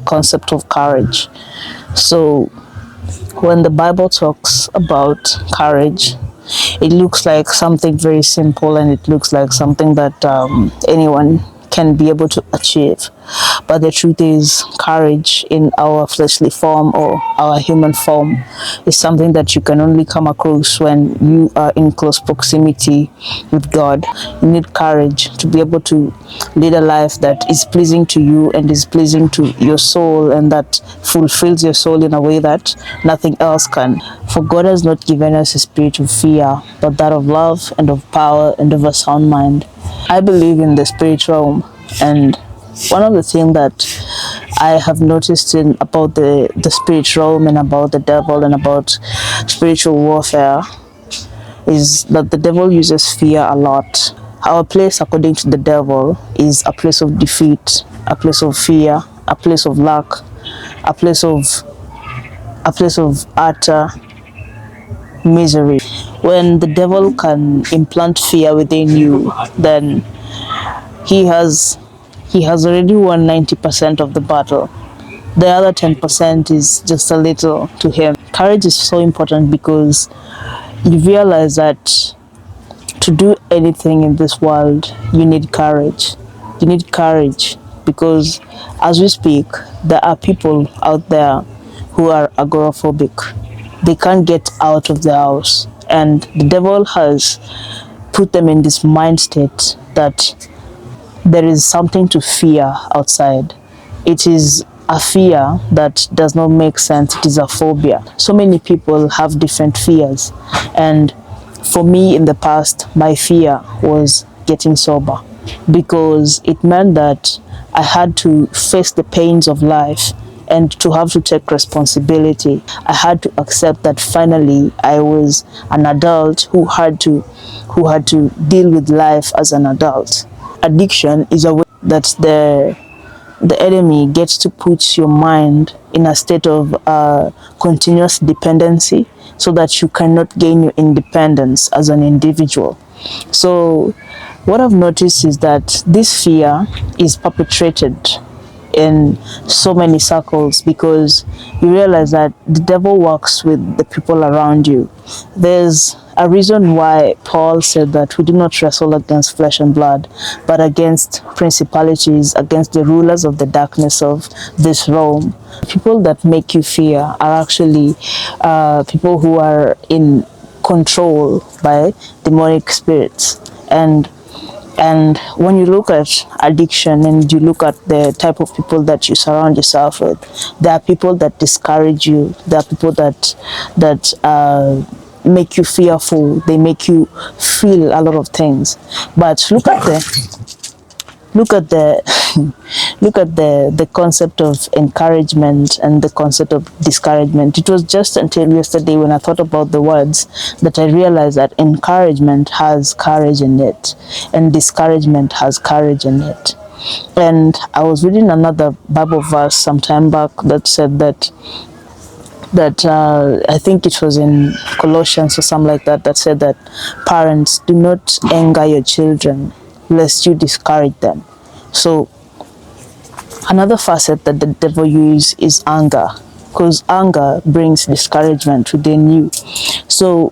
concept of courage. So when the Bible talks about courage, it looks like something very simple, and it looks like something that anyone can be able to achieve. But the truth is, courage in our fleshly form or our human form is something that you can only come across when you are in close proximity with God. You need courage to be able to lead a life that is pleasing to you and is pleasing to your soul, and that fulfills your soul in a way that nothing else can. For God has not given us a spirit of fear, but that of love and of power and of a sound mind. I believe in the spirit realm, and one of the things that I have noticed about the spirit realm and about the devil and about spiritual warfare is that the devil uses fear a lot. Our place, according to the devil, is a place of defeat, a place of fear, a place of lack, a place of utter misery. When the devil can implant fear within you, then he has already won 90% of the battle. The other 10% is just a little to him. Courage is so important because you realize that to do anything in this world, you need courage. You need courage because as we speak, there are people out there who are agoraphobic. They can't get out of the house, and the devil has put them in this mind state that there is something to fear outside. It is a fear that does not make sense. It is a phobia. So many people have different fears, and for me in the past, my fear was getting sober, because it meant that I had to face the pains of life and to have to take responsibility. I had to accept that finally I was an adult who had to deal with life as an adult. Addiction is a way that the enemy gets to put your mind in a state of continuous dependency, so that you cannot gain your independence as an individual. So what I've noticed is that this fear is perpetrated in so many circles, because you realize that the devil works with the people around you. There's a reason why Paul said that we do not wrestle against flesh and blood, but against principalities, against the rulers of the darkness of this realm. People that make you fear are actually people who are in control by demonic spirits. And when you look at addiction and you look at the type of people that you surround yourself with, there are people that discourage you. There are people that make you fearful. They make you feel a lot of things. But look at the concept of encouragement and the concept of discouragement. It was just until yesterday when I thought about the words that I realized that encouragement has courage in it, and discouragement has courage in it. And I was reading another Bible verse some time back that said that I think it was in Colossians or something like that, that said that parents, do not anger your children lest you discourage them. So another facet that the devil uses is anger, because anger brings discouragement within you. So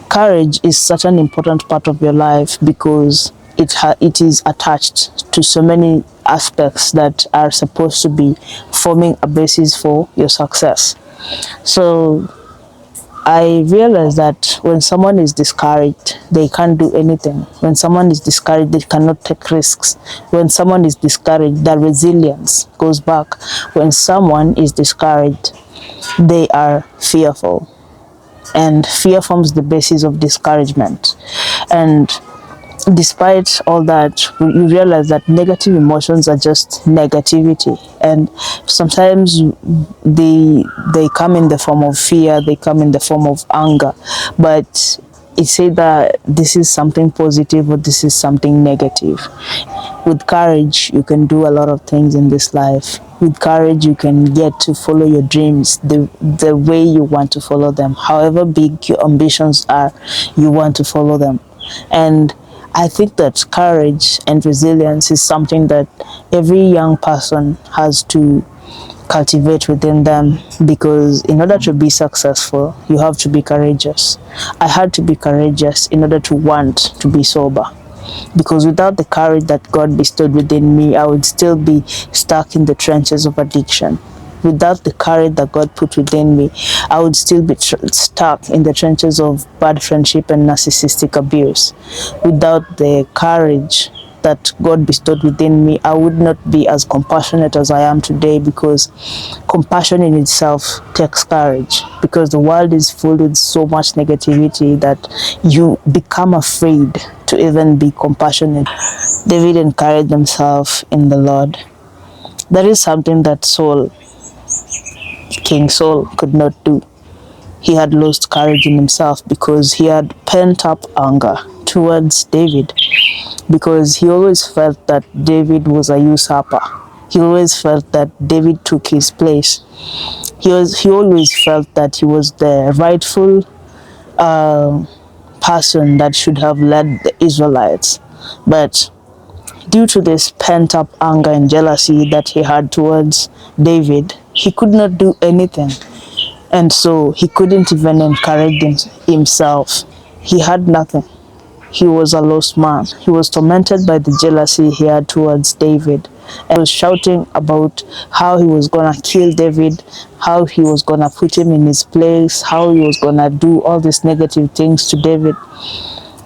courage is such an important part of your life, because it is attached to so many aspects that are supposed to be forming a basis for your success. So I realized that when someone is discouraged, they can't do anything. When someone is discouraged, they cannot take risks. When someone is discouraged, their resilience goes back. When someone is discouraged, they are fearful. And fear forms the basis of discouragement. And despite all that, you realize that negative emotions are just negativity, and sometimes they come in the form of fear, they come in the form of anger, but it's either this is something positive or this is something negative. With courage, you can do a lot of things in this life. With courage, you can get to follow your dreams the way you want to follow them. However big your ambitions are, you want to follow them. And I think that courage and resilience is something that every young person has to cultivate within them, because in order to be successful, you have to be courageous. I had to be courageous in order to want to be sober, because without the courage that God bestowed within me, I would still be stuck in the trenches of addiction. Without the courage that God put within me, I would still be stuck in the trenches of bad friendship and narcissistic abuse. Without the courage that God bestowed within me, I would not be as compassionate as I am today, because compassion in itself takes courage, because the world is full with so much negativity that you become afraid to even be compassionate. David encouraged himself in the Lord. That is something that King Saul could not do. He had lost courage in himself because he had pent up anger towards David, because he always felt that David was a usurper. He always felt that David took his place. He always felt that he was the rightful person that should have led the Israelites. But due to this pent up anger and jealousy that he had towards David, he could not do anything. And so he couldn't even encourage himself. He had nothing. He was a lost man. He was tormented by the jealousy he had towards David, and was shouting about how he was gonna kill David, how he was gonna put him in his place, how he was gonna do all these negative things to David,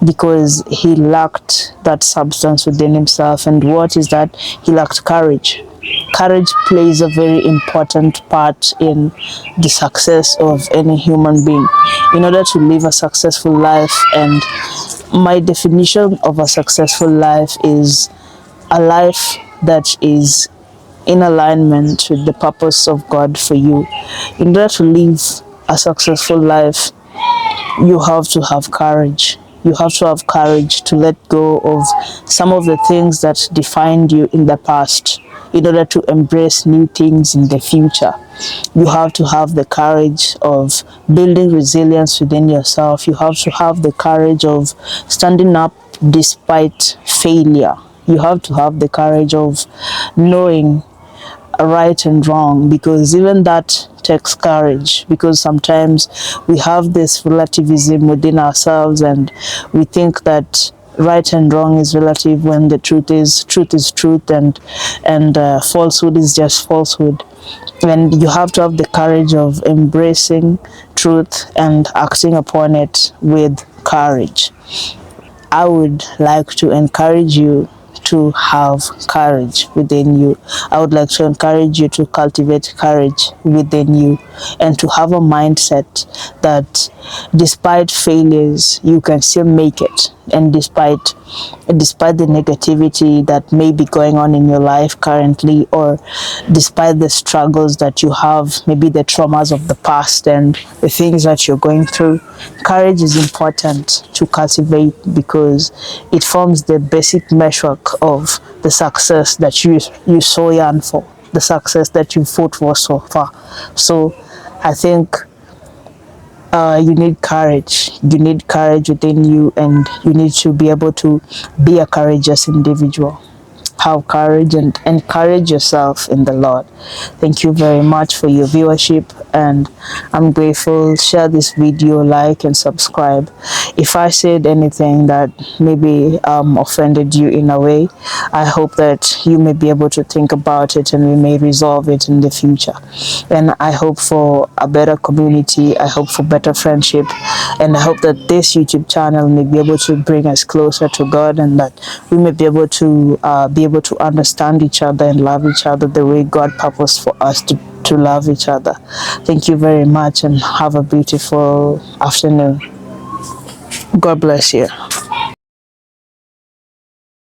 because he lacked that substance within himself. And what is that? He lacked courage. Courage plays a very important part in the success of any human being. In order to live a successful life, and my definition of a successful life is a life that is in alignment with the purpose of God for you. In order to live a successful life, you have to have courage. You have to have courage to let go of some of the things that defined you in the past, in order to embrace new things in the future. You have to have the courage of building resilience within yourself. You have to have the courage of standing up despite failure. You have to have the courage of knowing right and wrong, because even that takes courage, because sometimes we have this relativism within ourselves and we think that right and wrong is relative, when the truth is truth, and falsehood is just falsehood. And you have to have the courage of embracing truth and acting upon it with courage. I would like to encourage you to have courage within you. I would like to encourage you to cultivate courage within you, and to have a mindset that despite failures, you can still make it. And despite the negativity that may be going on in your life currently, or despite the struggles that you have, maybe the traumas of the past and the things that you're going through, courage is important to cultivate, because it forms the basic measure of the success that you so yearn for, the success that you fought for so far. So I think you need courage. You need courage within you, and you need to be able to be a courageous individual. Have courage and encourage yourself in the Lord. Thank you very much for your viewership, and I'm grateful. Share this video, like and subscribe. If I said anything that maybe offended you in a way, I hope that you may be able to think about it and we may resolve it in the future. And I hope for a better community. I hope for better friendship, and I hope that this YouTube channel may be able to bring us closer to God, and that we may be able to understand each other and love each other the way God purposed for us to love each other. Thank you very much, and have a beautiful afternoon. God bless you.